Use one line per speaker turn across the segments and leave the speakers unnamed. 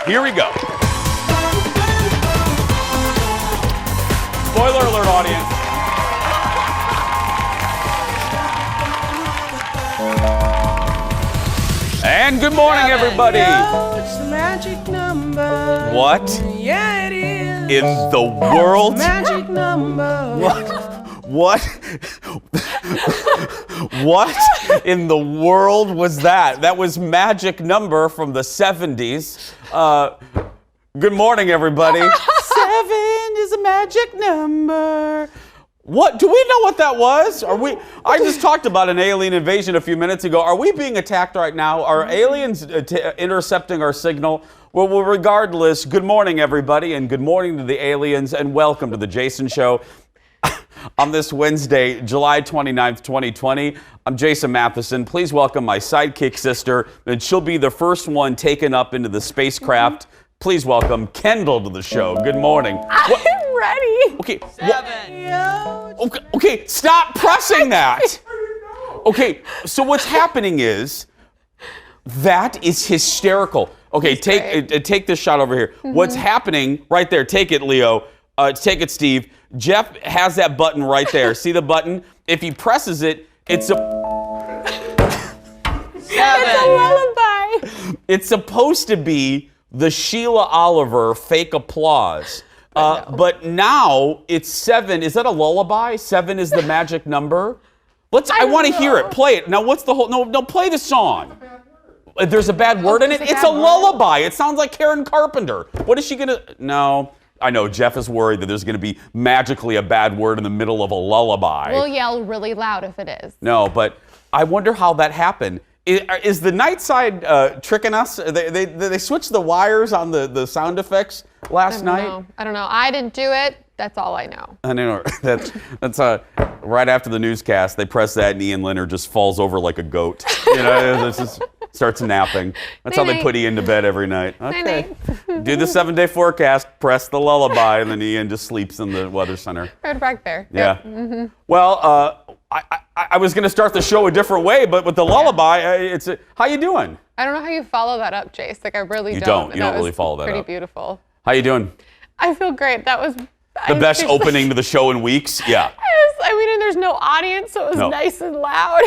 Here we go. Spoiler alert, audience. And good morning, everybody.
It's the magic number.
What?
Yeah, it is.
In the world?
Magic number.
What? What in the world was that? That was Magic Number from the 70s. Good morning, everybody. 7 is a magic number. What? Do we know what that was? I just talked about an alien invasion a few minutes ago. Are we being attacked right now? Are aliens intercepting our signal? Well, regardless, good morning, everybody, and good morning to the aliens, and welcome to The Jason Show. On this Wednesday, July 29th, 2020, I'm Jason Matheson. Please welcome my sidekick sister, and she'll be the first one taken up into the spacecraft. Please welcome Kendall to the show. Good morning.
I'm ready.
Okay. 7. Okay, stop pressing that. Okay, so what's happening is, that is hysterical. Okay, take this shot over here. Mm-hmm. What's happening right there? Take it, Leo. Take it, Steve. Jeff has that button right there. See the button? If he presses it, it's a
7. It's a lullaby.
It's supposed to be the Sheila Oliver fake applause. But now it's 7. Is that a lullaby? 7 is the magic number? I want to hear it. Play it. Now what's the whole... No, play the song. There's a bad word in it? It's a lullaby. It sounds like Karen Carpenter. What is she going to... No. I know, Jeff is worried that there's going to be magically a bad word in the middle of a lullaby.
We'll yell really loud if it is.
No, but I wonder how that happened. Is the night side tricking us? They switched the wires on the sound effects last night?
I don't know. I didn't do it. That's all I know.
I know. That's right after the newscast, they press that and Ian Leonard just falls over like a goat. You know, it just starts napping. That's how they put Ian to bed every night. Okay. Do the 7-day forecast, press the lullaby, and then Ian just sleeps in the weather center.
Right back there.
Yeah.
Yep. Mm-hmm.
Well, I was going to start the show a different way, but with the lullaby, how you doing?
I don't know how you follow that up, Jace. Like, I really don't.
You don't really follow that up.
Pretty beautiful.
How you doing?
I feel great. That was...
The best opening to the show in weeks? Yeah.
I mean, and there's no audience, so it was nice and loud.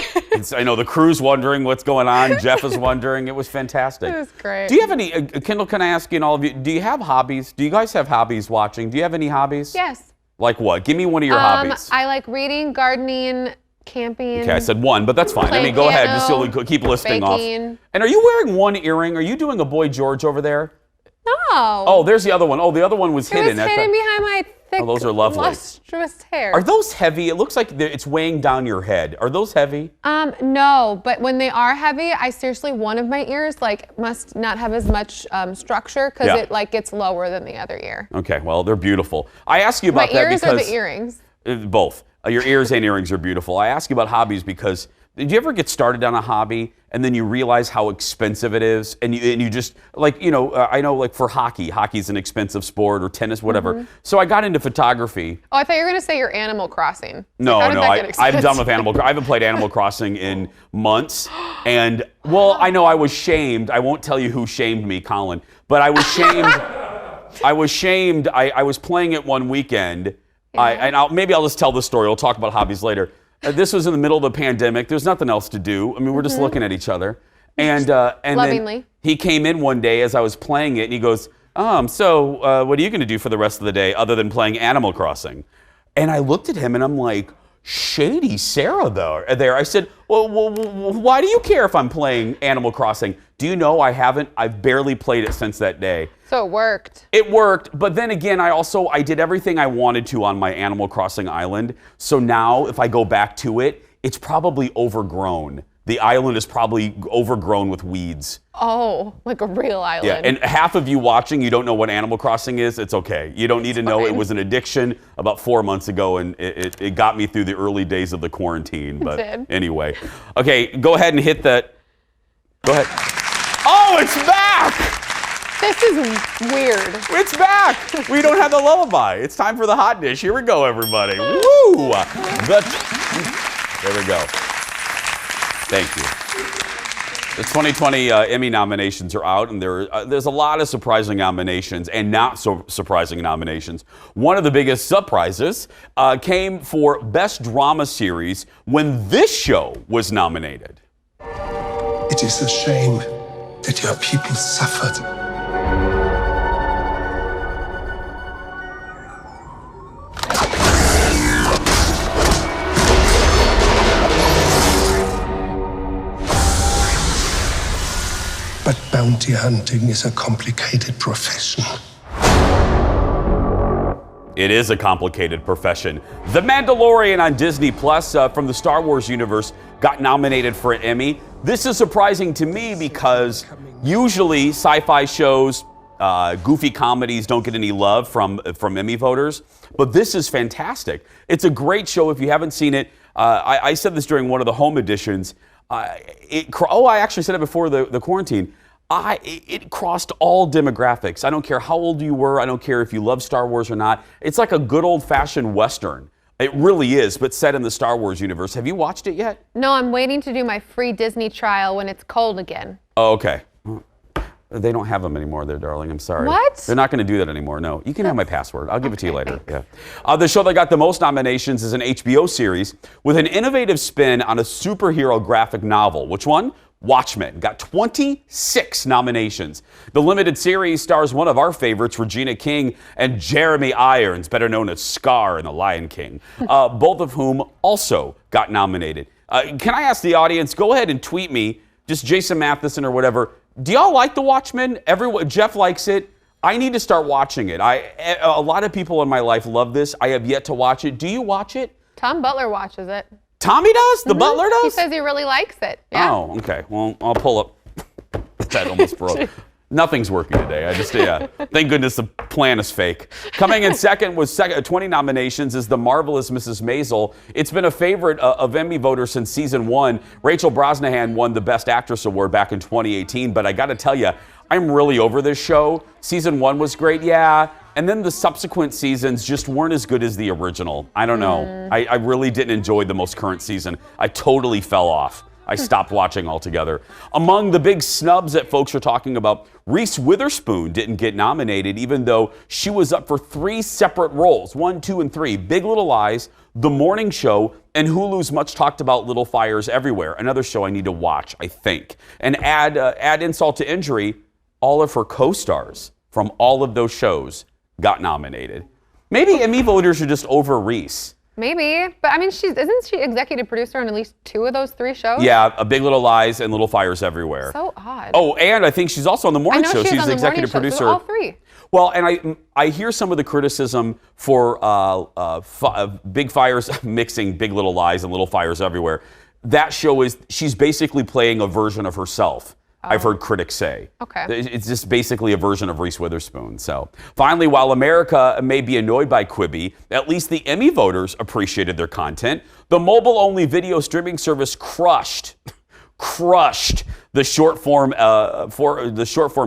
I know the crew's wondering what's going on. Jeff is wondering. It was fantastic.
It was great.
Do you have any, Kendall, can I ask you and all of you, do you have hobbies? Do you guys have hobbies watching? Do you have any hobbies?
Yes.
Like what? Give me one of your hobbies.
I like reading, gardening, camping.
Okay, I said one, but that's fine. I mean, go ahead. Just keep listing off. And are you wearing one earring? Are you doing a Boy George over there?
No.
Oh, there's the other one. Oh, the other one was hidden.
It was hidden behind my thick,
those are lovely.
lustrous hair.
Are those heavy? It looks like it's weighing down your head. Are those heavy?
No, but when they are heavy, one of my ears must not have as much structure because it gets lower than the other ear.
Okay, well, they're beautiful. I ask you about that because...
My ears or the earrings?
Both. Your ears and earrings are beautiful. I ask you about hobbies because did you ever get started on a hobby and then you realize how expensive it is and you just I know for hockey's an expensive sport or tennis, whatever. Mm-hmm. So I got into photography.
Oh, I thought you were going to say your Animal Crossing.
No, I'm done with Animal Crossing. I haven't played Animal Crossing in months. And I know I was shamed. I won't tell you who shamed me, Colin, but I was shamed. I was playing it one weekend. Yeah. Maybe I'll just tell this story. We'll talk about hobbies later. This was in the middle of the pandemic. There's nothing else to do. I mean, we're just looking at each other. And
lovingly.
Then he came in one day as I was playing it, and he goes, so what are you going to do for the rest of the day other than playing Animal Crossing? And I looked at him, and I'm like, shady Sarah there. I said, well, why do you care if I'm playing Animal Crossing? Do you know I've barely played it since that day.
So it worked.
It worked, but then again, I did everything I wanted to on my Animal Crossing island. So now if I go back to it, it's probably overgrown. The island is probably overgrown with weeds.
Oh, like a real island.
Yeah, and half of you watching, you don't know what Animal Crossing is. It's okay. You don't need to know. It was an addiction about 4 months ago, and it got me through the early days of the quarantine. But anyway. Okay, go ahead and hit that. Go ahead. Oh, it's back!
This is weird.
It's back. We don't have the lullaby. It's time for the hot dish. Here we go, everybody. Woo! There we go. Thank you. The 2020 Emmy nominations are out, and there's a lot of surprising nominations and not so surprising nominations. One of the biggest surprises came for Best Drama Series when this show was nominated.
It is a shame that your people suffered. But bounty hunting is a complicated profession.
It is a complicated profession. The Mandalorian on Disney Plus from the Star Wars universe got nominated for an Emmy. This is surprising to me because usually sci-fi shows, goofy comedies don't get any love from Emmy voters, but this is fantastic. It's a great show if you haven't seen it. I said this during one of the home editions. I actually said it before the quarantine. It crossed all demographics. I don't care how old you were. I don't care if you love Star Wars or not. It's like a good old-fashioned Western. It really is, but set in the Star Wars universe. Have you watched it yet?
No, I'm waiting to do my free Disney trial when it's cold again.
Oh, okay. They don't have them anymore there, darling. I'm sorry.
What?
They're not going to do that anymore. No. You can have my password. I'll give it to you later. Yeah. The show that got the most nominations is an HBO series with an innovative spin on a superhero graphic novel. Which one? Watchmen. Got 26 nominations. The limited series stars one of our favorites, Regina King, and Jeremy Irons, better known as Scar in The Lion King, both of whom also got nominated. Can I ask the audience, go ahead and tweet me, just Jason Matheson or whatever, do y'all like The Watchmen? Jeff likes it. I need to start watching it. A lot of people in my life love this. I have yet to watch it. Do you watch it?
Tom Butler watches it.
Tommy does? The butler does?
He says he really likes it. Yeah.
Oh, okay. Well, I'll pull up. That almost broke. Nothing's working today. Thank goodness the plan is fake. Coming in second with 20 nominations is The Marvelous Mrs. Maisel. It's been a favorite of Emmy voters since season 1. Rachel Brosnahan won the Best Actress Award back in 2018, but I got to tell you, I'm really over this show. Season 1 was great, yeah. And then the subsequent seasons just weren't as good as the original. I don't know. I really didn't enjoy the most current season. I totally fell off. I stopped watching altogether. Among the big snubs that folks are talking about, Reese Witherspoon didn't get nominated, even though she was up for 3 separate roles, 1, 2, and 3. Big Little Lies, The Morning Show, and Hulu's much talked about Little Fires Everywhere. Another show I need to watch, I think. And add insult to injury, all of her co-stars from all of those shows got nominated. Maybe Emmy voters are just over Reese.
Maybe, but I mean, isn't she executive producer on at least 2 of those 3 shows?
Yeah, A Big Little Lies and Little Fires Everywhere.
So odd.
Oh, and I think she's also on The Morning Show.
She's
the executive producer.
So all 3.
Well, and I hear some of the criticism for Big Fires mixing Big Little Lies and Little Fires Everywhere. That show she's basically playing a version of herself. I've heard critics say.
Okay.
It's just basically a version of Reese Witherspoon. So finally, while America may be annoyed by Quibi, at least the Emmy voters appreciated their content. The mobile-only video streaming service crushed the short form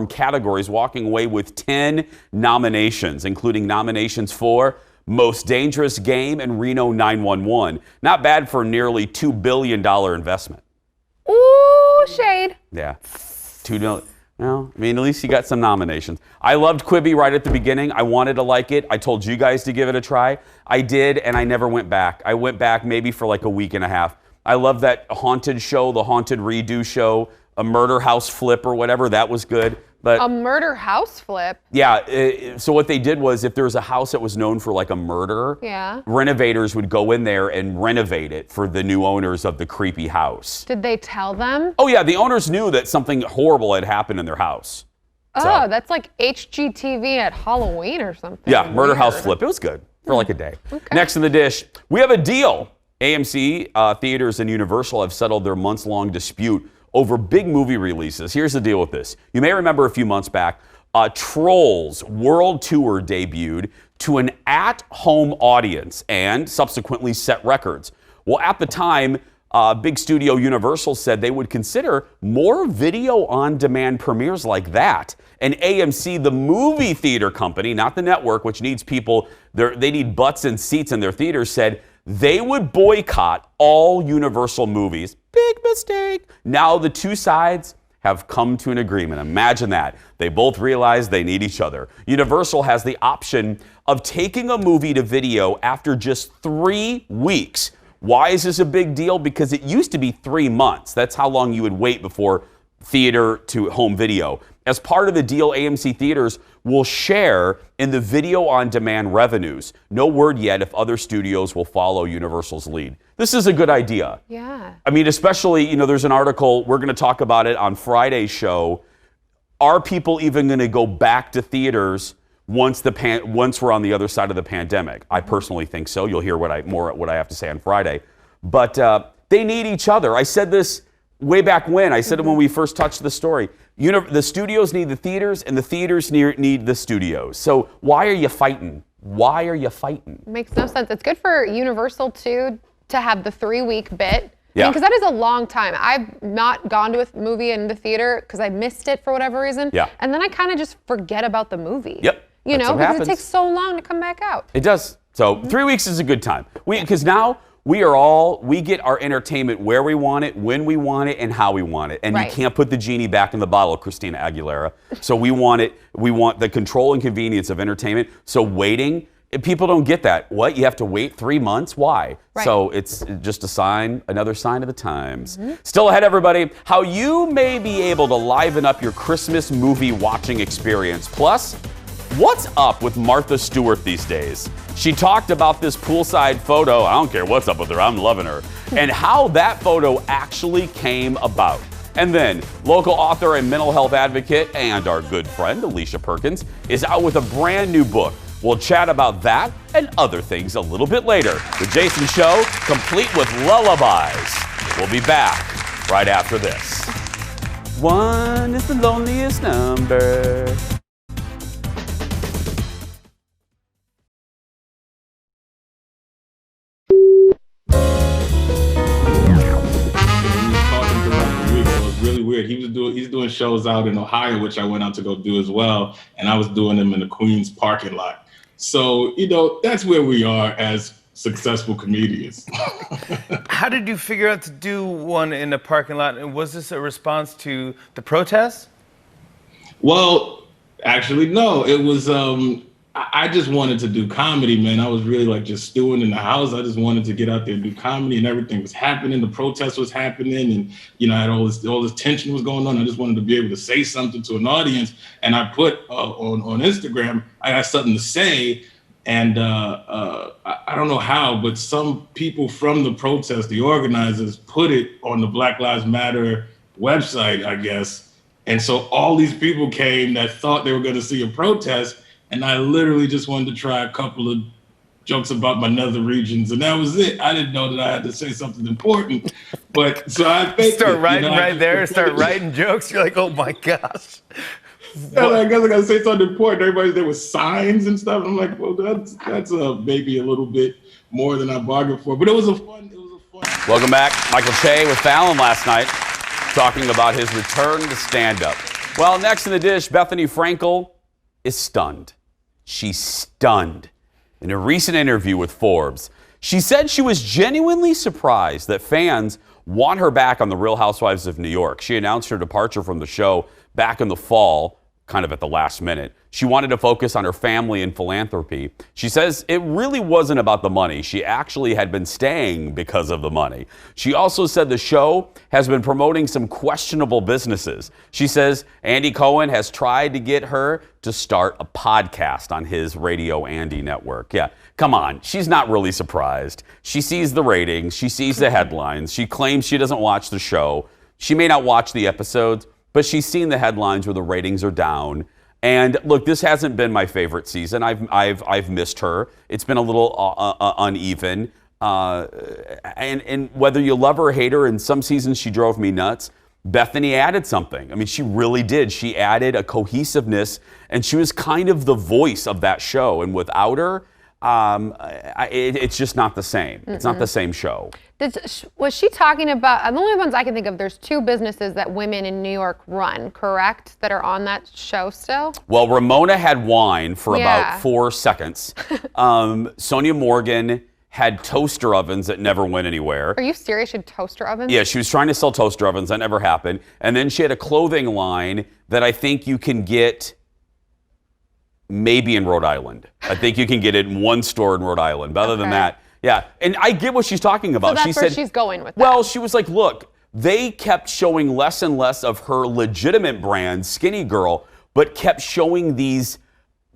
categories, walking away with 10 nominations, including nominations for Most Dangerous Game and Reno 911. Not bad for a nearly $2 billion investment.
Ooh, shade.
Yeah. $2 billion. Well, I mean, at least you got some nominations. I loved Quibi right at the beginning. I wanted to like it. I told you guys to give it a try. I did, and I never went back. I went back maybe for like a week and a half. I love that haunted show, the Haunted Redo show, a murder house flip or whatever. That was good. But
a murder house flip?
Yeah. So what they did was if there was a house that was known for like a murder, renovators would go in there and renovate it for the new owners of the creepy house.
Did they tell them?
Oh, yeah. The owners knew that something horrible had happened in their house.
Oh, that's like HGTV at Halloween or something.
Yeah, murder house flip. It was good for like a day. Okay. Next in the dish, we have a deal. AMC, theaters, and Universal have settled their months-long dispute over big movie releases. Here's the deal with this. You may remember a few months back, Trolls World Tour debuted to an at-home audience and subsequently set records. Well, at the time, big studio Universal said they would consider more video-on-demand premieres like that. And AMC, the movie theater company, not the network, which needs people, they need butts and seats in their theaters, said they would boycott all Universal movies big mistake. Now the two sides have come to an agreement. Imagine that. They both realize they need each other. Universal has the option of taking a movie to video after just 3 weeks. Why is this a big deal? Because it used to be 3 months. That's how long you would wait before theater to home video. As part of the deal, AMC theaters will share in the video on demand revenues. No word yet if other studios will follow Universal's lead. This is a good idea.
Yeah.
I mean, especially, there's an article, we're going to talk about it on Friday's show. Are people even going to go back to theaters once we're on the other side of the pandemic? I personally think so. You'll hear what I have to say on Friday. But they need each other. I said this way back when. I said it when we first touched the story. The studios need the theaters, and the theaters need the studios. So why are you fighting? Why are you fighting?
Makes no sense. It's good for Universal, too, to have the 3-week bit.
Yeah.
Because that is a long time. I've not gone to a movie in the theater because I missed it for whatever reason.
Yeah.
And then I kind of just forget about the movie.
Yep.
Because it takes so long to come back out.
It does. So 3 weeks is a good time. Because now we get our entertainment where we want it, when we want it, and how we want it. And you can't put the genie back in the bottle, Christina Aguilera. So we want the control and convenience of entertainment. So waiting, people don't get that. What? You have to wait 3 months? Why?
Right.
So it's just another sign of the times. Still ahead, everybody, how you may be able to liven up your Christmas movie watching experience. Plus, what's up with Martha Stewart these days? She talked about this poolside photo. I don't care what's up with her. I'm loving her. And how that photo actually came about. And then, local author and mental health advocate and our good friend, Alisha Perkins, is out with a brand new book. We'll chat about that and other things a little bit later. The Jason Show, complete with lullabies. We'll be back right after this. 1 is the loneliest number.
Really weird. He's doing shows out in Ohio, which I went out to go do as well, and I was doing them in the Queens parking lot. So, that's where we are as successful comedians.
How did you figure out to do one in a parking lot? And was this a response to the protests?
Well, actually, no. It was I just wanted to do comedy, man. I was really just stewing in the house. I just wanted to get out there and do comedy, and everything was happening. The protest was happening, and I had all this tension was going on. I just wanted to be able to say something to an audience, and I put on Instagram, I got something to say, and I don't know how, but some people from the protest, the organizers, put it on the Black Lives Matter website, I guess, and so all these people came that thought they were going to see a protest. And I literally just wanted to try a couple of jokes about my nether regions, and that was it. I didn't know that I had to say something important, but so I think
start writing jokes. You're like, oh my gosh.
I guess I gotta say something important. Everybody's there with signs and stuff. I'm like, well, that's maybe a little bit more than I bargained for, but it was a fun.
Welcome back, Michael Che with Fallon last night, talking about his return to stand-up. Well, next in the dish, Bethany Frankel is stunned. She's stunned. In a recent interview with Forbes, she said she was genuinely surprised that fans want her back on The Real Housewives of New York. She announced her departure from the show back in the fall, kind of at the last minute. She wanted to focus on her family and philanthropy. She says it really wasn't about the money. She actually had been staying because of the money. She also said the show has been promoting some questionable businesses. She says Andy Cohen has tried to get her to start a podcast on his Radio Andy network. Yeah, come on. She's not really surprised. She sees the ratings. She sees the headlines. She claims she doesn't watch the show. She may not watch the episodes, but she's seen the headlines where the ratings are down. And look, this hasn't been my favorite season. I've missed her. It's been a little uneven. And whether you love her or hate her, in some seasons she drove me nuts. Bethany added something. I mean, she really did. She added a cohesiveness, and she was kind of the voice of that show. And without her, it's just not the same. It's not the same show.
Was she talking about, the only ones I can think of, there's 2 businesses that women in New York run, correct? That are on that show still?
Well, Ramona had wine for about 4 seconds. Sonia Morgan had toaster ovens that never went anywhere.
Are you serious? She had toaster ovens?
Yeah, she was trying to sell toaster ovens. That never happened. And then she had a clothing line that I think you can get maybe in Rhode Island. I think you can get it in one store in Rhode Island. But other than that, yeah. And I get what she's talking about.
So that's
she
where
said,
she's going with that.
Well, she was like, look, they kept showing less and less of her legitimate brand, Skinny Girl, but kept showing these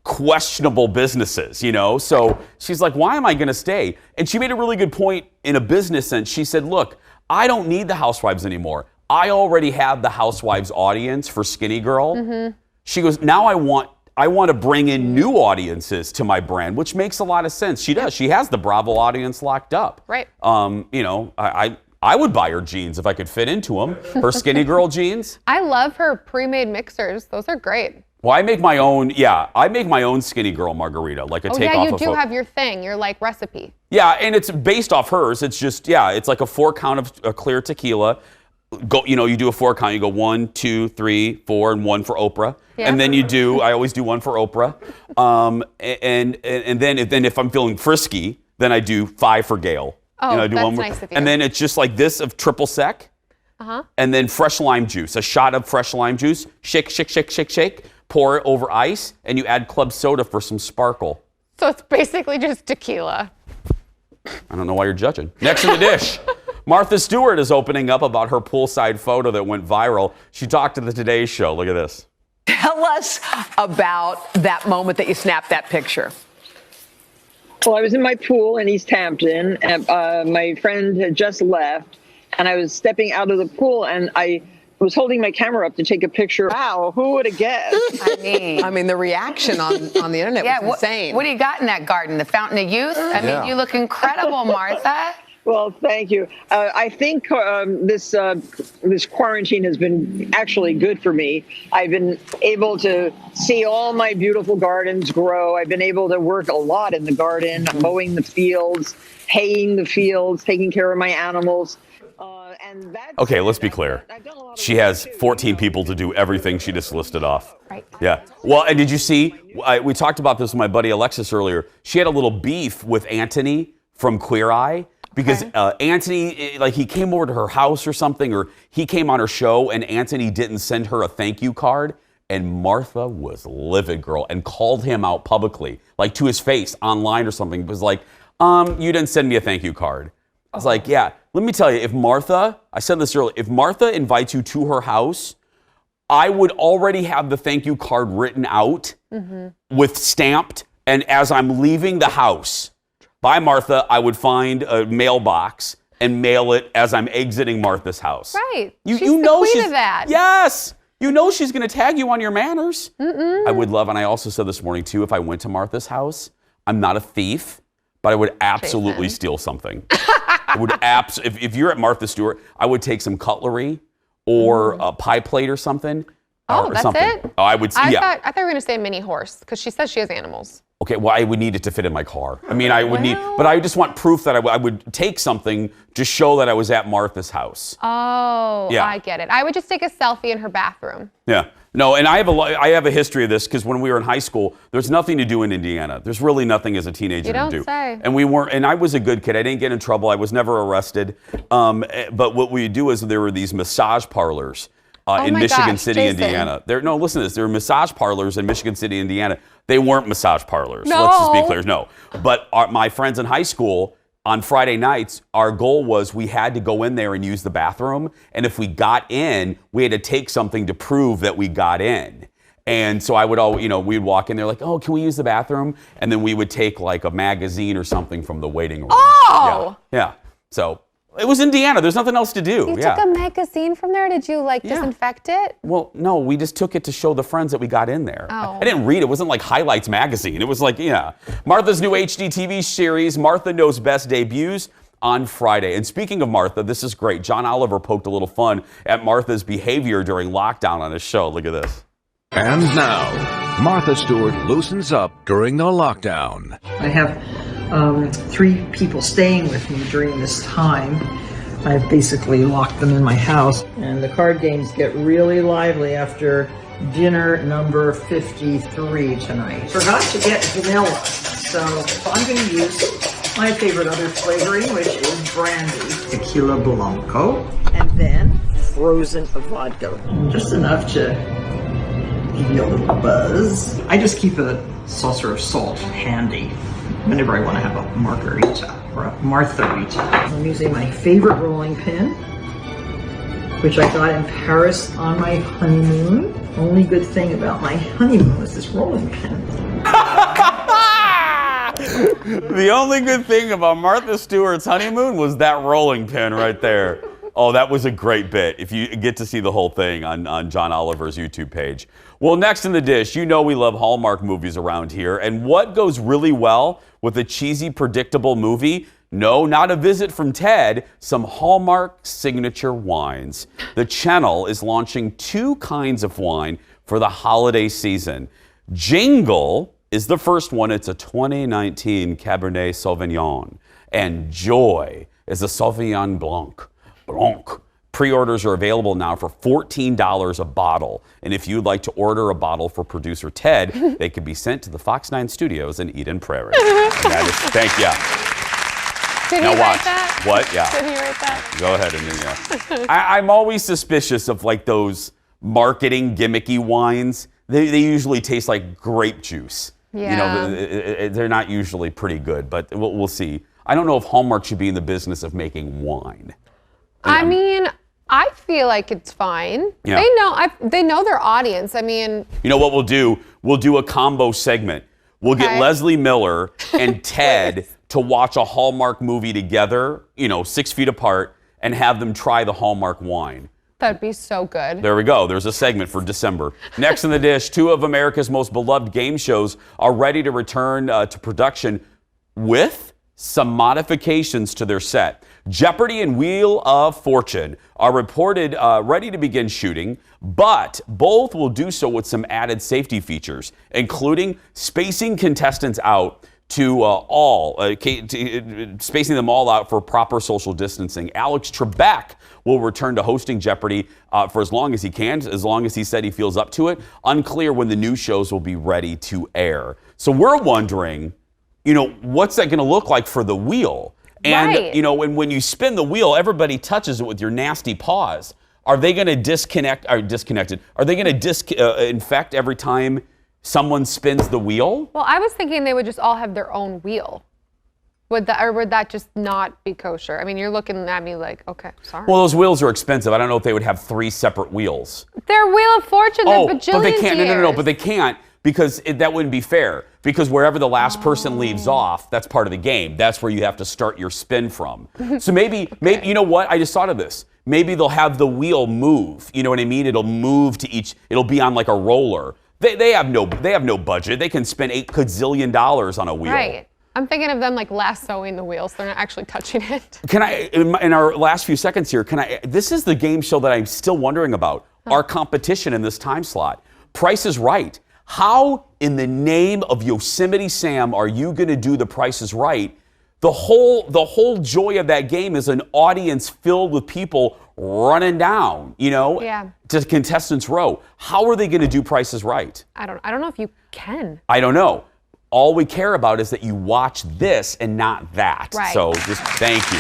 questionable businesses, you know? So she's like, why am I going to stay? And she made a really good point in a business sense. She said, look, I don't need the Housewives anymore. I already have the Housewives audience for Skinny Girl. She goes, now I want to bring in new audiences to my brand, which makes a lot of sense. She does. She has the Bravo audience locked up.
Right.
You know, I would buy her jeans if I could fit into them. Her Skinny Girl jeans.
I love her pre-made mixers. Those are great.
Well, I make my own. Yeah, I make my own Skinny Girl margarita, like a takeoff.
Oh yeah, you
of
do have your thing, your like recipe.
Yeah, and it's based off hers. It's just it's like a 4 count of clear tequila. You do a 4 count. You go 1, 2, 3, 4, and 1 for Oprah. Yeah. And then I always do 1 for Oprah. And then if I'm feeling frisky, then I do 5 for Gail.
Oh,
I do
that's
one more.
nice of you.
And then it's just like this of triple sec. And then fresh lime juice, a shot of fresh lime juice. Shake, shake, shake, shake, shake. Pour it over ice, and you add club soda for some sparkle.
So it's basically just tequila.
I don't know why you're judging. Next in the dish. Martha Stewart is opening up about her poolside photo that went viral. She talked to the Today Show. Look at this.
Tell us about that moment that you snapped that picture.
Well, I was in my pool in East Hampton, and my friend had just left, and I was stepping out of the pool, and I was holding my camera up to take a picture. Wow, who would have guessed?
I mean, the reaction on the internet was insane.
What do you got in that garden? The fountain of youth? I mean, you look incredible, Martha.
Well, thank you. I think this quarantine has been actually good for me. I've been able to see all my beautiful gardens grow. I've been able to work a lot in the garden, mowing the fields, haying the fields, taking care of my animals.
Okay, let's be clear. She has 14 people to do everything she just listed off.
Right.
Yeah. Well, and did you see, we talked about this with my buddy Alexis earlier. She had a little beef with Anthony from Queer Eye because Anthony, like he came over to her house or something, or he came on her show and Anthony didn't send her a thank you card. And Martha was livid, girl, and called him out publicly, like to his face online or something. It was like, you didn't send me a thank you card. I was like, yeah, let me tell you, if Martha, I said this earlier, if Martha invites you to her house, I would already have the thank you card written out with stamped. And as I'm leaving the house by Martha, I would find a mailbox and mail it as I'm exiting Martha's house.
Right.
She's
the queen of that.
Yes. You know she's going to tag you on your manners. I would love, and I also said this morning too, if I went to Martha's house, I'm not a thief, but I would absolutely steal something. I would if you're at Martha Stewart, I would take some cutlery or a pie plate or something.
Oh, that's it?
Oh, I would.
I thought you were going to say a mini horse because she says she has animals.
Okay, well, I would need it to fit in my car. I mean, I would need, but I just want proof that I would take something to show that I was at Martha's house.
Oh,
Yeah.
I get it. I would just take a selfie in her bathroom.
Yeah. No, and I have a history of this because when we were in high school, there's nothing to do in Indiana. There's really nothing as a teenager
You don't
to do.
say.
And we weren't, and I was a good kid. I didn't get in trouble. I was never arrested. But what we do is there were these massage parlors in
my
Michigan
gosh,
City,
Jason.
Indiana. Listen to this. There were massage parlors in Michigan City, Indiana. They weren't massage parlors.
No.
Let's just be clear. No. But my friends in high school, on Friday nights, our goal was we had to go in there and use the bathroom. And if we got in, we had to take something to prove that we got in. And so I would we'd walk in there like, oh, can we use the bathroom? And then we would take like a magazine or something from the waiting room.
Oh!
Yeah. So it was Indiana. There's nothing else to do.
You took a magazine from there? Did you disinfect it?
Well, no, we just took it to show the friends that we got in there.
Oh.
I didn't read it. It wasn't like Highlights magazine. It was like, Martha's new HD TV series, Martha Knows Best, debuts on Friday. And speaking of Martha, this is great. John Oliver poked a little fun at Martha's behavior during lockdown on his show. Look at this.
And now, Martha Stewart loosens up during the lockdown.
I have 3 people staying with me during this time. I've basically locked them in my house. And the card games get really lively after dinner number 53 tonight. Forgot to get vanilla, so I'm going to use my favorite other flavoring, which is brandy, tequila blanco, and then frozen vodka. Just enough to give you a little buzz. I just keep a saucer of salt handy whenever I want to have a margarita or a Martha-rita. I'm using my favorite rolling pin, which I got in Paris on my honeymoon. Only good thing about my honeymoon was this rolling pin.
The only good thing about Martha Stewart's honeymoon was that rolling pin right there. Oh, that was a great bit. If you get to see the whole thing on John Oliver's YouTube page. Well, next in the dish, you know we love Hallmark movies around here. And what goes really well with a cheesy, predictable movie? No, not a visit from Ted, some Hallmark signature wines. The channel is launching 2 kinds of wine for the holiday season. Jingle is the first one. It's a 2019 Cabernet Sauvignon. And Joy is a Sauvignon Blanc. Pre-orders are available now for $14 a bottle. And if you'd like to order a bottle for producer Ted, they could be sent to the Fox 9 studios in Eden Prairie. Thank you.
Did
Now
he
watch.
write that?
What? Yeah.
Did he write that?
Go ahead and I'm always suspicious of like those marketing gimmicky wines. They usually taste like grape juice.
Yeah.
You know, they're not usually pretty good, but we'll see. I don't know if Hallmark should be in the business of making wine.
I mean, I feel like it's fine.
Yeah.
They know their audience. I mean,
you know what we'll do? We'll do a combo segment. We'll get Leslie Miller and Ted to watch a Hallmark movie together, 6 feet apart, and have them try the Hallmark wine.
that'd be so good.
There we go. There's a segment for December. Next in the dish, 2 of America's most beloved game shows are ready to return to production with some modifications to their set. Jeopardy and Wheel of Fortune are reported ready to begin shooting, but both will do so with some added safety features, including spacing contestants out to spacing them all out for proper social distancing. Alex Trebek will return to hosting Jeopardy for as long as he can, as long as he said he feels up to it. Unclear when the new shows will be ready to air. So we're wondering, what's that going to look like for the wheel? And,
right.
when you spin the wheel, everybody touches it with your nasty paws. Are they going to disconnect? Are they going to infect every time someone spins the wheel?
Well, I was thinking they would just all have their own wheel. Would that just not be kosher? I mean, you're looking at me like, okay, sorry.
Well, those wheels are expensive. I don't know if they would have 3 separate wheels.
They're Wheel of Fortune. They're bajillions
but they can't.
years.
No, but they can't because that wouldn't be fair. Because wherever the last person leaves off, that's part of the game. That's where you have to start your spin from. So maybe you know what? I just thought of this. Maybe they'll have the wheel move. You know what I mean? It'll move to each. It'll be on like a roller. They have no budget. They can spend $8 gazillion on a wheel.
Right. I'm thinking of them like lassoing the wheels. They're not actually touching it.
Can I, in our last few seconds here, this is the game show that I'm still wondering about. Our competition in this time slot. Price is Right. How in the name of Yosemite Sam are you going to do the Price is Right? The whole joy of that game is an audience filled with people running down, to contestants row. How are they going to do Price is Right?
I don't know if you can.
I don't know. All we care about is that you watch this and not that.
Right.
So just thank you.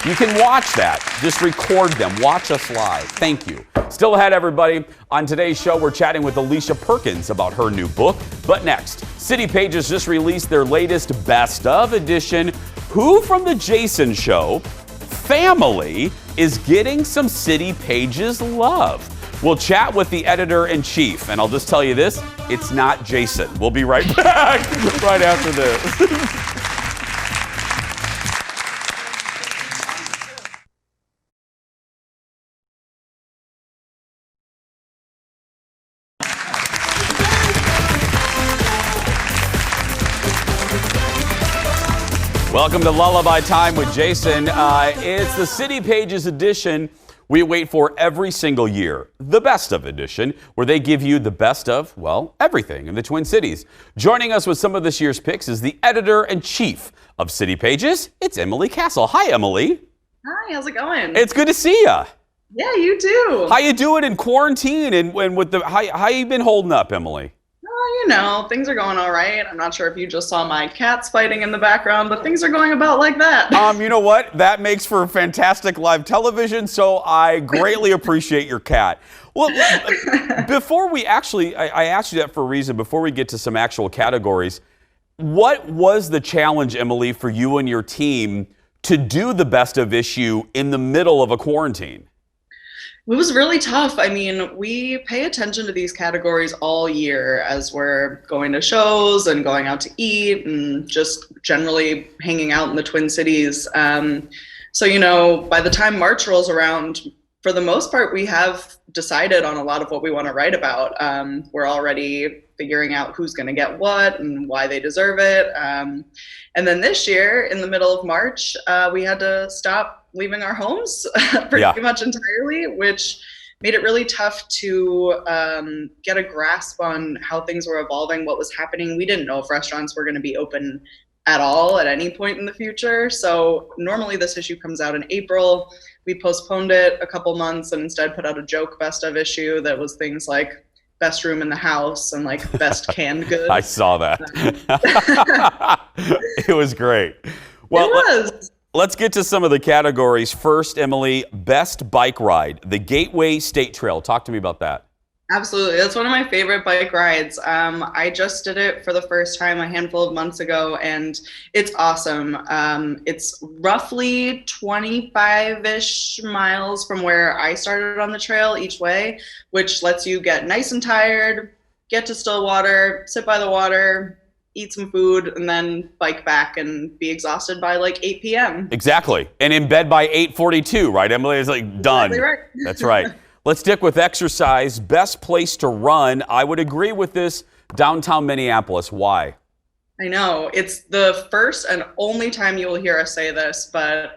You can watch that. Just record them. Watch us live. Thank you. Still ahead, everybody. On today's show, we're chatting with Alisha Perkins about her new book. But next, City Pages just released their latest Best Of edition. Who from the Jason Show family is getting some City Pages love? We'll chat with the editor-in-chief, and I'll just tell you this, it's not Jason. We'll be right back right after this. Welcome to Lullaby Time with Jason. It's the City Pages edition we wait for every single year, the Best Of edition, where they give you the best of, everything in the Twin Cities. Joining us with some of this year's picks is the editor-in-chief of City Pages. It's Emily Castle. Hi, Emily.
Hi, how's it going?
It's good to see you.
Yeah, you too.
How you doing in quarantine and with how you been holding up, Emily?
Oh, things are going all right. I'm not sure if you just saw my cats fighting in the background, but things are going about like that.
You know what? That makes for fantastic live television, so I greatly appreciate your cat. Well, before we actually, I asked you that for a reason, before we get to some actual categories, what was the challenge, Emily, for you and your team to do the best of issue in the middle of a quarantine?
It was really tough. I mean, we pay attention to these categories all year as we're going to shows and going out to eat and just generally hanging out in the Twin Cities. So, by the time March rolls around, for the most part, we have decided on a lot of what we want to write about. We're already figuring out who's going to get what and why they deserve it. And then this year, in the middle of March, we had to stop leaving our homes pretty much entirely, which made it really tough to get a grasp on how things were evolving, what was happening. We didn't know if restaurants were going to be open at all at any point in the future. So normally this issue comes out in April. We postponed it a couple months and instead put out a joke best of issue that was things like best room in the house and like best canned goods.
I saw that. It was great. Well,
it was.
Let's get to some of the categories. First, Emily, best bike ride, the Gateway State Trail. Talk to me about that.
Absolutely. That's one of my favorite bike rides. I just did it for the first time a handful of months ago, and it's awesome. It's roughly 25-ish miles from where I started on the trail each way, which lets you get nice and tired, get to Stillwater, sit by the water, eat some food, and then bike back and be exhausted by like 8 p.m.
Exactly. And in bed by 8:42, right, Emily? It's like done.
Exactly right.
That's right. Let's stick with exercise. Best place to run. I would agree with this. Downtown Minneapolis. Why?
I know. It's the first and only time you will hear us say this, but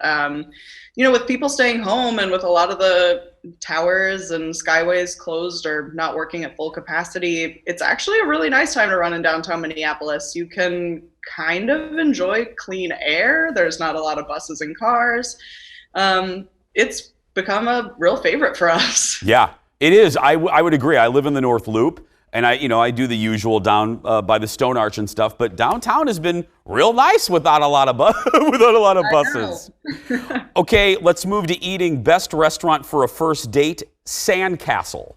with people staying home and with a lot of the towers and skyways closed or not working at full capacity, it's actually a really nice time to run in downtown Minneapolis. You can kind of enjoy clean air. There's not a lot of buses and cars. It's become a real favorite for us.
Yeah, it is. I would agree. I live in the North Loop, and I do the usual down by the Stone Arch and stuff. But downtown has been real nice without a lot of buses. Okay, let's move to eating. Best restaurant for a first date, Sandcastle.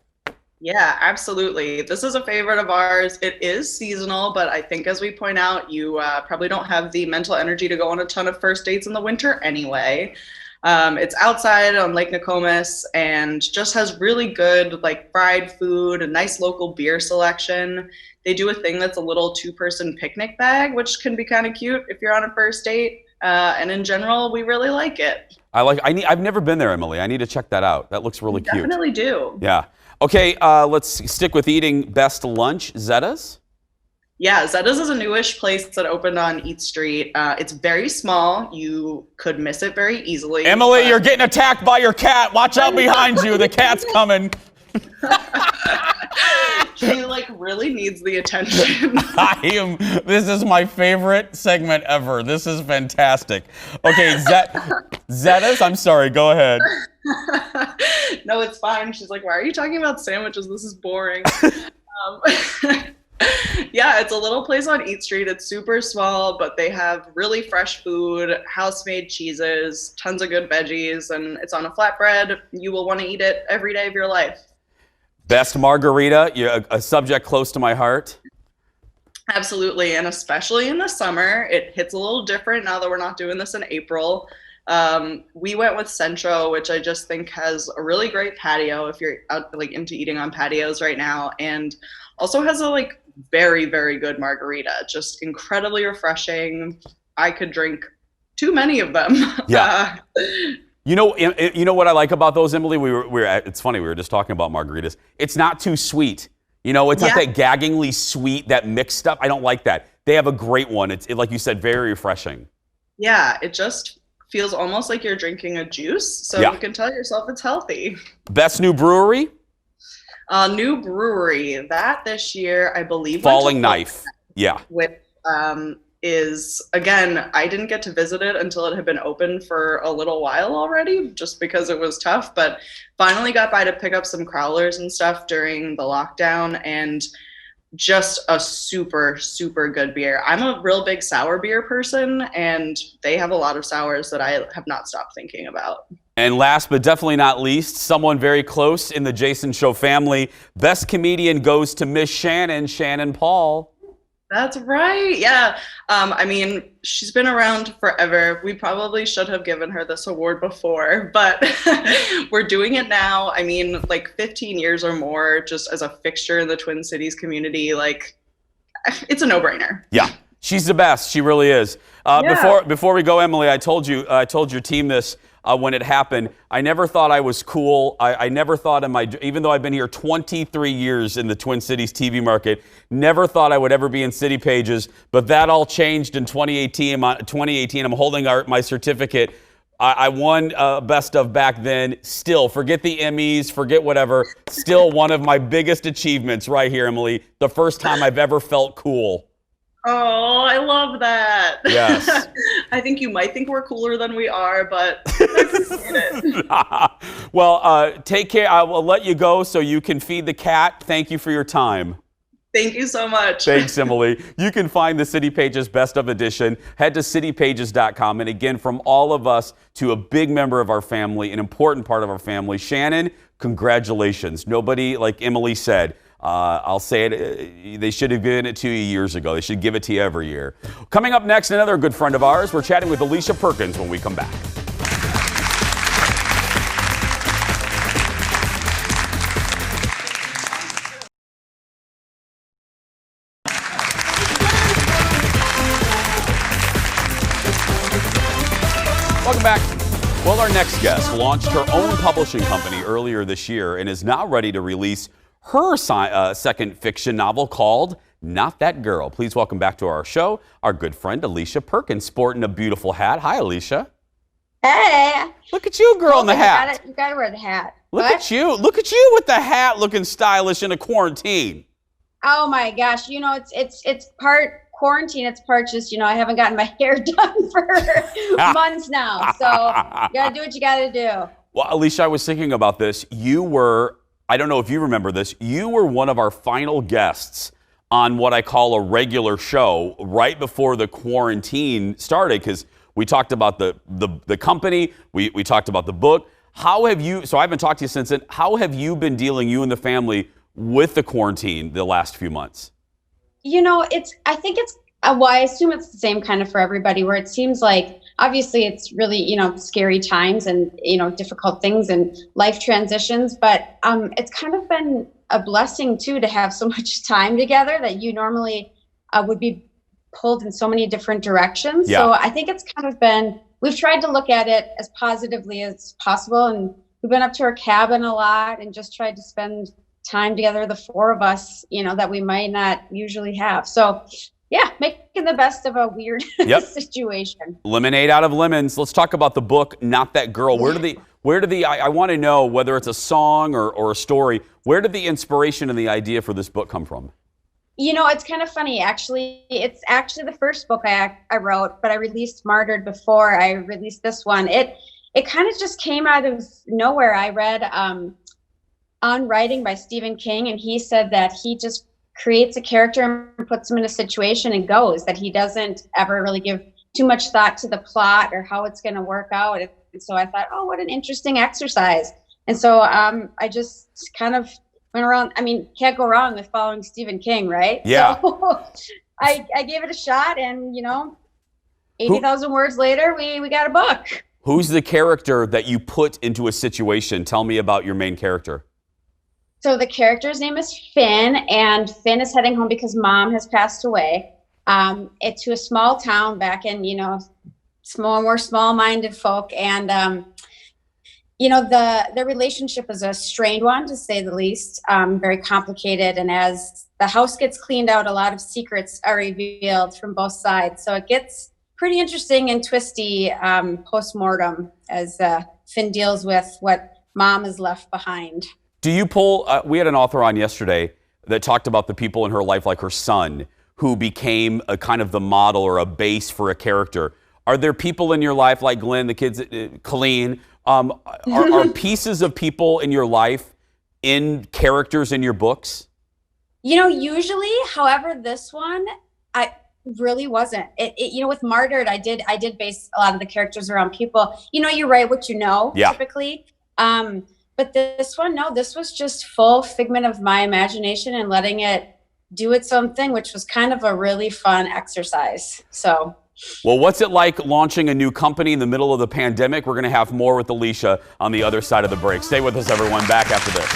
Yeah, absolutely. This is a favorite of ours. It is seasonal, but I think as we point out, you probably don't have the mental energy to go on a ton of first dates in the winter anyway. It's outside on Lake Nokomis and just has really good like fried food, a nice local beer selection. They do a thing that's a little 2-person picnic bag, which can be kind of cute if you're on a first date. And in general, we really like it.
I've never been there, Emily. I need to check that out. That looks really cute.
Definitely do.
Yeah. Okay, let's stick with eating. Best lunch, Zetta's?
Yeah, Zetta's is a newish place that opened on Eat Street. It's very small. You could miss it very easily.
Emily, you're getting attacked by your cat. Watch out behind you. The cat's coming.
She really needs the attention.
This is my favorite segment ever. This is fantastic. Okay, Zetta's, I'm sorry, go ahead.
No, it's fine. She's like, why are you talking about sandwiches? This is boring. Yeah, it's a little place on Eat Street. It's super small, but they have really fresh food, house-made cheeses, tons of good veggies, and it's on a flatbread. You will want to eat it every day of your life.
Best margarita, a subject close to my heart.
Absolutely, and especially in the summer, it hits a little different now that we're not doing this in April. We went with Centro, which I just think has a really great patio if you're out into eating on patios right now, and also has a very, very good margarita. Just incredibly refreshing. I could drink too many of them.
Yeah. You know what I like about those, Emily? It's funny, we were just talking about margaritas. It's not too sweet. It's not that gaggingly sweet, that mixed stuff. I don't like that. They have a great one. It's like you said, very refreshing.
Yeah, it just feels almost like you're drinking a juice, so you can tell yourself it's healthy.
Best new brewery?
New brewery. That this year, I believe.
Falling Knife. Yeah.
Which is, again, I didn't get to visit it until it had been open for a little while already, just because it was tough, but finally got by to pick up some crowlers and stuff during the lockdown, and just a super, super good beer. I'm a real big sour beer person, and they have a lot of sours that I have not stopped thinking about.
And last but definitely not least, someone very close in the Jason Show family. Best comedian goes to Miss Shannon Paul.
That's right. Yeah. I mean, she's been around forever. We probably should have given her this award before, but we're doing it now. I mean, like 15 years or more just as a fixture in the Twin Cities community. Like, it's a no-brainer.
Yeah. She's the best. She really is. Before we go, Emily, I told your team this when it happened. I never thought I was cool. I never thought even though I've been here 23 years in the Twin Cities TV market, never thought I would ever be in City Pages. But that all changed in 2018. I'm holding my certificate. I won Best of back then. Still, forget the Emmys, forget whatever. Still one of my biggest achievements right here, Emily. The first time I've ever felt cool.
Oh, I love that.
Yes.
I think you might think we're cooler than we are, but I appreciate it.
Well, take care. I will let you go so you can feed the cat. Thank you for your time.
Thank you so much.
Thanks, Emily. You can find the City Pages Best of Edition. Head to citypages.com. And again, from all of us to a big member of our family, an important part of our family, Shannon, congratulations. Nobody, like Emily said, I'll say it, they should have given it to you years ago. They should give it to you every year. Coming up next, another good friend of ours. We're chatting with Alisha Perkins when we come back. Welcome back. Well, our next guest launched her own publishing company earlier this year and is now ready to release her second fiction novel called Not That Girl. Please welcome back to our show our good friend Alisha Perkins, sporting a beautiful hat. Hi, Alisha.
Hey.
Look at you, girl, in the hat.
You gotta wear the hat.
Look at you. Look at you with the hat, looking stylish in a quarantine.
Oh my gosh! You know, it's part quarantine. It's part just, you know, I haven't gotten my hair done for months now. So you gotta do what you gotta do.
Well, Alisha, I was thinking about this. You were, I don't know if you remember this, you were one of our final guests on what I call a regular show right before the quarantine started, because we talked about the company, we talked about the book. How have you, so I haven't talked to you since then, how have you been dealing, you and the family, with the quarantine the last few months?
You know, I think it's, well, I assume it's the same kind of for everybody, where it seems like, obviously it's really, you know, scary times and, you know, difficult things and life transitions, but it's kind of been a blessing too to have so much time together that you normally would be pulled in so many different directions.
Yeah.
So I think it's kind of been, we've tried to look at it as positively as possible, and we've been up to our cabin a lot and just tried to spend time together, the four of us, you know, that we might not usually have. So yeah, making the best of a weird situation.
Lemonade out of lemons. Let's talk about the book, Not That Girl. I want to know whether it's a song or a story, where did the inspiration and the idea for this book come from?
You know, it's kind of funny, actually. It's actually the first book I wrote, but I released Martyred before I released this one. It kind of just came out of nowhere. I read On Writing by Stephen King, and he said that he just creates a character and puts him in a situation and goes, that he doesn't ever really give too much thought to the plot or how it's going to work out. And so I thought, oh, what an interesting exercise. And so I just kind of went around. I mean, can't go wrong with following Stephen King, right?
Yeah.
So I gave it a shot, and, you know, 80,000 words later, we got a book.
Who's the character that you put into a situation? Tell me about your main character.
So the character's name is Finn, and Finn is heading home because Mom has passed away. It's to a small town back in, you know, more small-minded folk, and you know, the relationship is a strained one, to say the least, very complicated. And as the house gets cleaned out, a lot of secrets are revealed from both sides. So it gets pretty interesting and twisty post-mortem as Finn deals with what Mom has left behind.
Do you pull, we had an author on yesterday that talked about the people in her life, like her son, who became a kind of the model or a base for a character. Are there people in your life, like Glenn, the kids, Colleen, are pieces of people in your life in characters in your books?
Usually, however, this one, I really wasn't. With Martyred, I did base a lot of the characters around people. You write what you know, typically. But this one, no, this was just full figment of my imagination and letting it do its own thing, which was kind of a really fun exercise. So.
Well, what's it like launching a new company in the middle of the pandemic? We're going to have more with Alicia on the other side of the break. Stay with us, everyone. Back after this.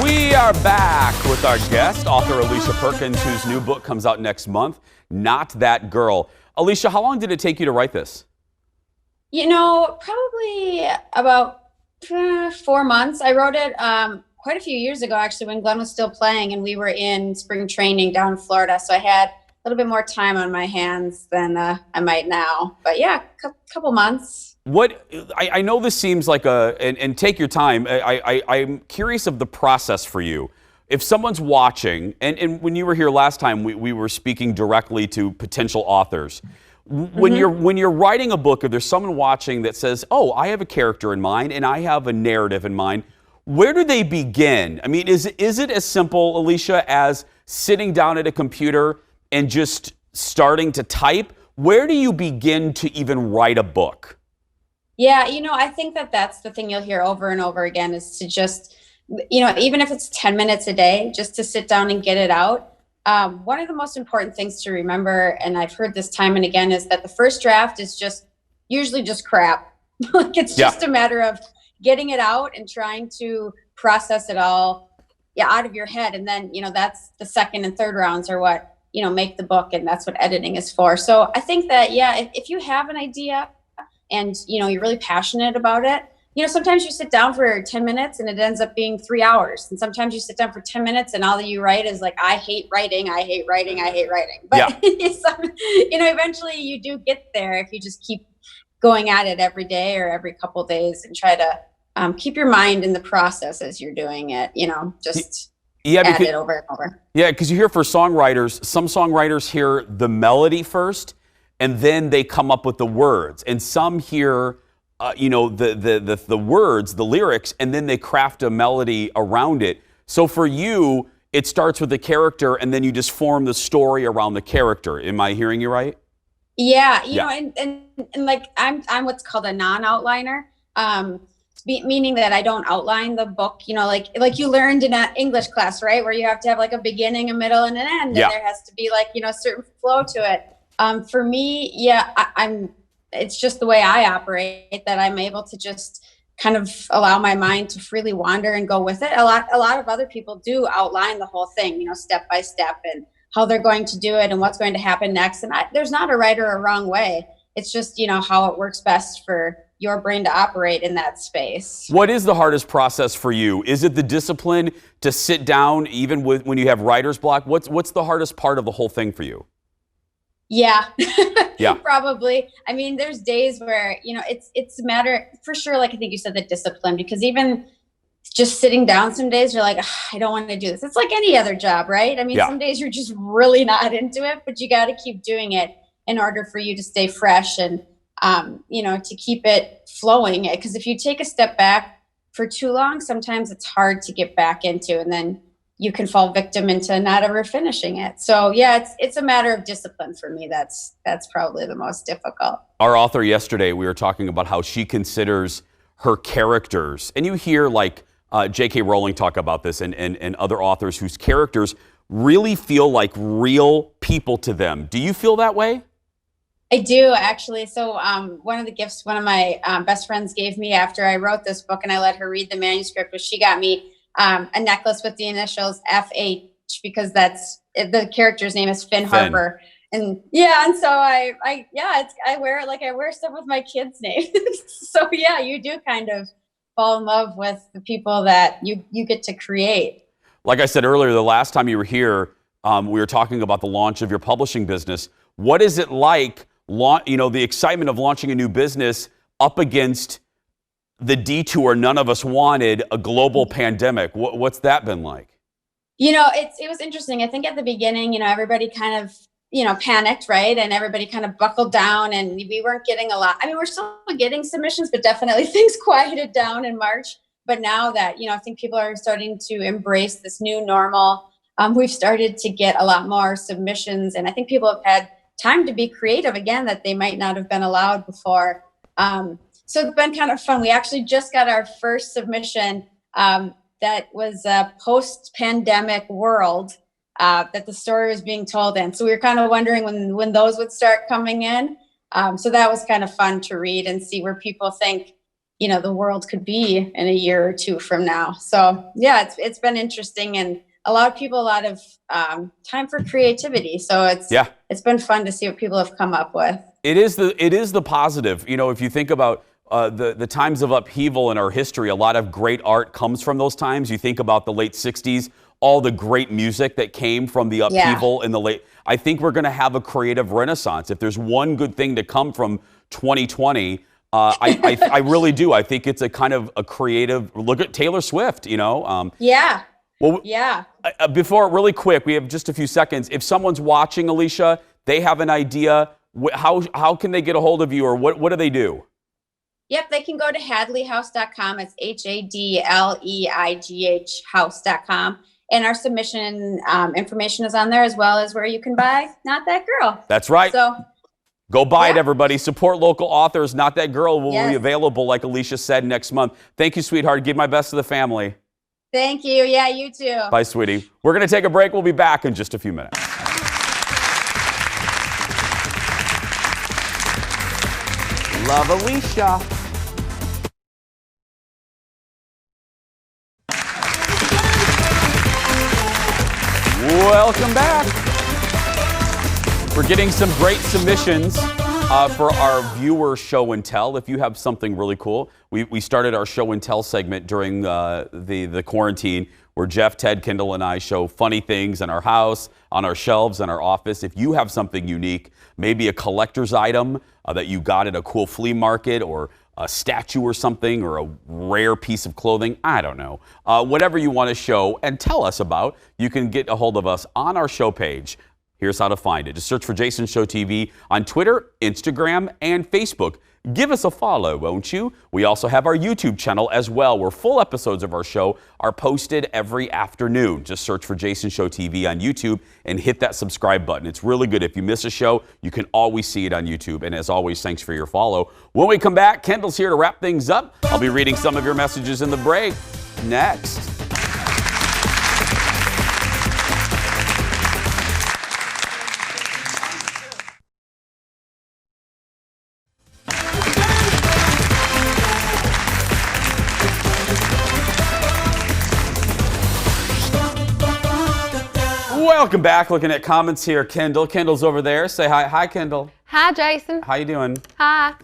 We are back with our guest, author Alisha Perkins, whose new book comes out next month, Not That Girl. Alicia, how long did it take you to write this?
Probably about 4 months. I wrote it quite a few years ago, actually, when Glenn was still playing and we were in spring training down in Florida. So I had a little bit more time on my hands than I might now. But yeah, couple months.
I know this seems like and take your time. I'm curious of the process for you. If someone's watching, and when you were here last time, we were speaking directly to potential authors. When you're writing a book, or there's someone watching that says, "Oh, I have a character in mind and I have a narrative in mind," where do they begin? I mean, is it as simple, Alicia, as sitting down at a computer and just starting to type? Where do you begin to even write a book?
Yeah, I think that's the thing you'll hear over and over again is to just, even if it's 10 minutes a day, just to sit down and get it out. One of the most important things to remember, and I've heard this time and again, is that the first draft is usually just crap. Like it's just a matter of getting it out and trying to process it all out of your head. And then, that's the second and third rounds are what, make the book. And that's what editing is for. So I think that, if you have an idea and, you're really passionate about it, sometimes you sit down for 10 minutes and it ends up being 3 hours. And sometimes you sit down for 10 minutes and all that you write is like, I hate writing, I hate writing, I hate writing. But, eventually you do get there if you just keep going at it every day or every couple days and try to keep your mind in the process as you're doing it, add it over and over.
Yeah, because you hear for songwriters, some songwriters hear the melody first and then they come up with the words. And some hear the words, the lyrics, and then they craft a melody around it. So for you, it starts with the character, and then you just form the story around the character. Am I hearing you right?
Yeah, you know, and like I'm what's called a non-outliner, meaning that I don't outline the book. You know, like you learned in an English class, right, where you have to have like a beginning, a middle, and an end, and there has to be like a certain flow to it. For me, it's just the way I operate that I'm able to just kind of allow my mind to freely wander and go with it. A lot of other people do outline the whole thing, step by step and how they're going to do it and what's going to happen next. And there's not a right or a wrong way. It's just, how it works best for your brain to operate in that space.
What is the hardest process for you? Is it the discipline to sit down even when you have writer's block? What's the hardest part of the whole thing for you?
Yeah, probably. I mean, there's days where, it's a matter for sure. Like I think you said, the discipline, because even just sitting down some days you're like, I don't want to do this. It's like any other job, right? I mean, some days you're just really not into it, but you got to keep doing it in order for you to stay fresh and, to keep it flowing. Because if you take a step back for too long, sometimes it's hard to get back into, and then you can fall victim into not ever finishing it. So it's a matter of discipline for me. That's probably the most difficult. Our
author yesterday, we were talking about how she considers her characters, and you hear like J.K. Rowling talk about this and other authors whose characters really feel like real people to them. Do you feel that way?
I do, actually. So one of the gifts one of my best friends gave me after I wrote this book and I let her read the manuscript was she got me a necklace with the initials FH, because that's the character's name is Finn Harper. And so I wear it like I wear stuff with my kids' names. So you do kind of fall in love with the people that you get to create.
Like I said earlier, the last time you were here, we were talking about the launch of your publishing business. What is it like, the excitement of launching a new business up against the detour none of us wanted, a global pandemic? What's that been like?
It was interesting. I think at the beginning, everybody kind of, panicked, right? And everybody kind of buckled down, and we weren't getting a lot. I mean, we're still getting submissions, but definitely things quieted down in March. But now that, I think people are starting to embrace this new normal, we've started to get a lot more submissions. And I think people have had time to be creative again that they might not have been allowed before. So it's been kind of fun. We actually just got our first submission that was a post-pandemic world that the story was being told in. So we were kind of wondering when those would start coming in. So that was kind of fun to read and see where people think, the world could be in a year or two from now. So yeah, it's been interesting and allowed people a lot of time for creativity. So it's been fun to see what people have come up with.
It is the positive. If you think about the times of upheaval in our history, a lot of great art comes from those times. You think about the late 60s, all the great music that came from the upheaval in the late. I think we're going to have a creative renaissance. If there's one good thing to come from 2020, I really do. I think it's a kind of a creative look at Taylor Swift,
Yeah.
Well,
yeah.
Before, really quick, we have just a few seconds. If someone's watching, Alicia, they have an idea, how can they get a hold of you, or what do they do?
Yep, they can go to hadleyhouse.com. It's HADLEIGH house.com. And our submission information is on there, as well as where you can buy Not That Girl.
That's right.
So
go buy it, everybody. Support local authors. Not That Girl will be available, like Alicia said, next month. Thank you, sweetheart. Give my best to the family.
Thank you. Yeah, you too.
Bye, sweetie. We're going to take a break. We'll be back in just a few minutes. Love Alicia. Welcome back. We're getting some great submissions for our viewer show and tell. If you have something really cool, we started our show and tell segment during the quarantine, where Jeff, Ted, Kendall, and I show funny things in our house, on our shelves, in our office. If you have something unique, maybe a collector's item that you got at a cool flea market, or a statue or something, or a rare piece of clothing, I don't know. Whatever you want to show and tell us about, you can get a hold of us on our show page. Here's how to find it. Just search for Jason Show TV on Twitter, Instagram, and Facebook. Give us a follow, won't you? We also have our YouTube channel as well, where full episodes of our show are posted every afternoon. Just search for Jason Show TV on YouTube and hit that subscribe button. It's really good. If you miss a show, you can always see it on YouTube. And as always, thanks for your follow. When we come back, Kendall's here to wrap things up. I'll be reading some of your messages in the break next. Welcome back. Looking at comments here. Kendall's over there. Say hi. Hi, Kendall.
Hi, Jason.
How you doing?
Hi.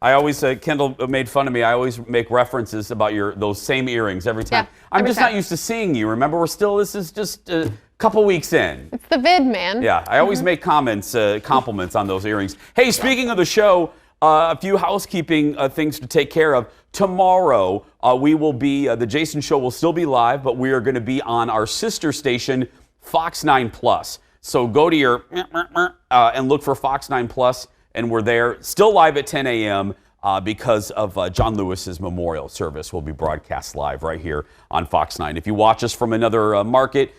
I always Kendall made fun of me. I always make references about those same earrings every time.
Yeah,
I'm just not used to seeing you. Remember, this is just a couple weeks in.
It's the vid, man.
Yeah, I always make compliments on those earrings. Hey, speaking of the show, a few housekeeping things to take care of. Tomorrow, we will be, the Jason Show will still be live, but we are going to be on our sister station, Fox 9 Plus. So go to your and look for Fox 9 Plus, and we're there, still live at 10 a.m. Because of John Lewis's memorial service will be broadcast live right here on Fox 9. If you watch us from another market,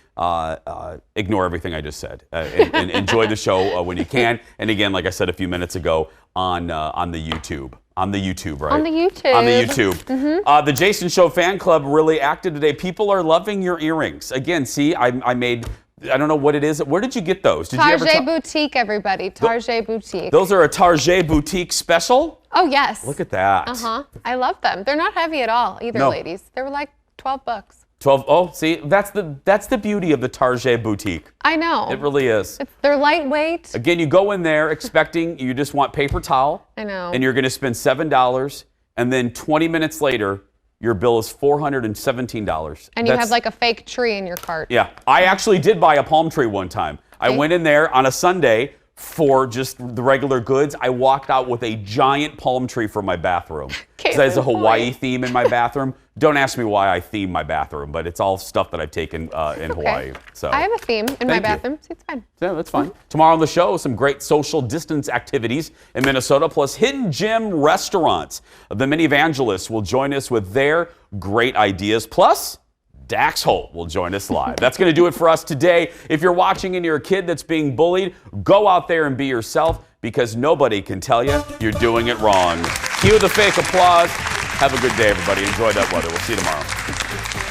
ignore everything I just said and enjoy the show when you can. And again, like I said a few minutes ago, on the YouTube. On the YouTube, right?
On the YouTube.
On the YouTube. Mm-hmm. The Jason Show fan club really active today. People are loving your earrings. Again, see, I made, I don't know what it is. Where did you get those? Did
Target Boutique, everybody. Target Boutique.
Those are a Target Boutique special?
Oh, yes.
Look at that.
Uh-huh. I love them. They're not heavy at all either, ladies. They were like $12.
12. Oh, see, that's the beauty of the Target Boutique.
I know.
It really is.
They're lightweight.
Again, you go in there expecting you just want paper towel.
I know.
And you're going to spend $7, and then 20 minutes later, your bill is $417.
And you have like a fake tree in your cart.
Yeah. I actually did buy a palm tree one time. I went in there on a Sunday for just the regular goods. I walked out with a giant palm tree for my bathroom. Because there's a Hawaii theme in my bathroom. Don't ask me why I theme my bathroom, but it's all stuff that I've taken in Hawaii. So
I have a theme in my bathroom, so it's fine.
Yeah, that's fine. Tomorrow on the show, some great social distance activities in Minnesota, plus hidden gem restaurants. The mini evangelists will join us with their great ideas, plus Dax Holt will join us live. That's going to do it for us today. If you're watching and you're a kid that's being bullied, go out there and be yourself, because nobody can tell you you're doing it wrong. Cue the fake applause. Have a good day, everybody. Enjoy that weather. We'll see you tomorrow.